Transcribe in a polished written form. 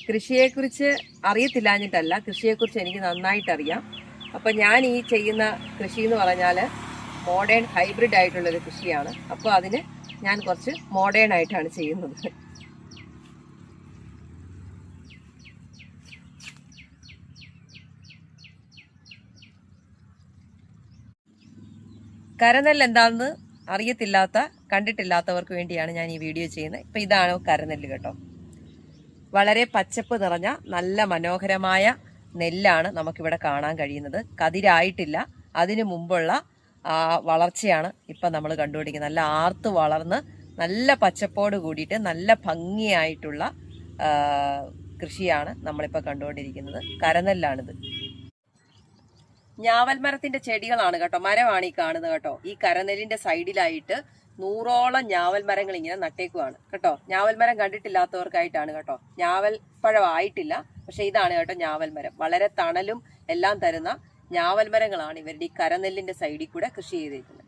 കൃഷിയെക്കുറിച്ച് അറിയത്തില്ലാഞ്ഞിട്ടല്ല, കൃഷിയെക്കുറിച്ച് എനിക്ക് നന്നായിട്ട് അറിയാം. അപ്പം ഞാൻ ഈ ചെയ്യുന്ന കൃഷി എന്ന് പറഞ്ഞാൽ മോഡേൺ ഹൈബ്രിഡ് ആയിട്ടുള്ളൊരു കൃഷിയാണ്. അപ്പോൾ അതിന് ഞാൻ കുറച്ച് മോഡേൺ ആയിട്ടാണ് ചെയ്യുന്നത്. കരനെല്ല് എന്താണെന്ന് അറിയത്തില്ലാത്ത, കണ്ടിട്ടില്ലാത്തവർക്ക് വേണ്ടിയാണ് ഞാൻ ഈ വീഡിയോ ചെയ്യുന്നത്. ഇപ്പം ഇതാണ് കരനെല്ല് കേട്ടോ. വളരെ പച്ചപ്പ് നിറഞ്ഞ നല്ല മനോഹരമായ നെല്ലാണ് നമുക്കിവിടെ കാണാൻ കഴിയുന്നത്. കതിരായിട്ടില്ല, അതിനു മുമ്പുള്ള വളർച്ചയാണ് ഇപ്പം നമ്മൾ കണ്ടുപിടിക്കുന്നത്. നല്ല ആർത്ത് വളർന്ന് നല്ല പച്ചപ്പോട് കൂടിയിട്ട് നല്ല ഭംഗിയായിട്ടുള്ള കൃഷിയാണ് നമ്മളിപ്പോൾ കണ്ടുകൊണ്ടിരിക്കുന്നത്. കരനെല്ലാണിത്. ഞാവൽ മരത്തിന്റെ ചെടികളാണ് കേട്ടോ, മരമാണ് ഈ കാണുന്നത് കേട്ടോ. ഈ കരനെല്ലിന്റെ സൈഡിലായിട്ട് 100ഓളം ഞാവൽ മരങ്ങൾ ഇങ്ങനെ നട്ടേക്കുവാണ് കേട്ടോ. ഞാവൽ മരം കണ്ടിട്ടില്ലാത്തവർക്കായിട്ടാണ് കേട്ടോ. ഞാവൽ പഴം ആയിട്ടില്ല, പക്ഷെ ഇതാണ് കേട്ടോ ഞാവൽ മരം. വളരെ തണലും എല്ലാം തരുന്ന ഞാവൽ മരങ്ങളാണ് ഇവരുടെ ഈ കരനെല്ലിന്റെ സൈഡിൽ കൂടെ കൃഷി ചെയ്തേക്കുന്നത്.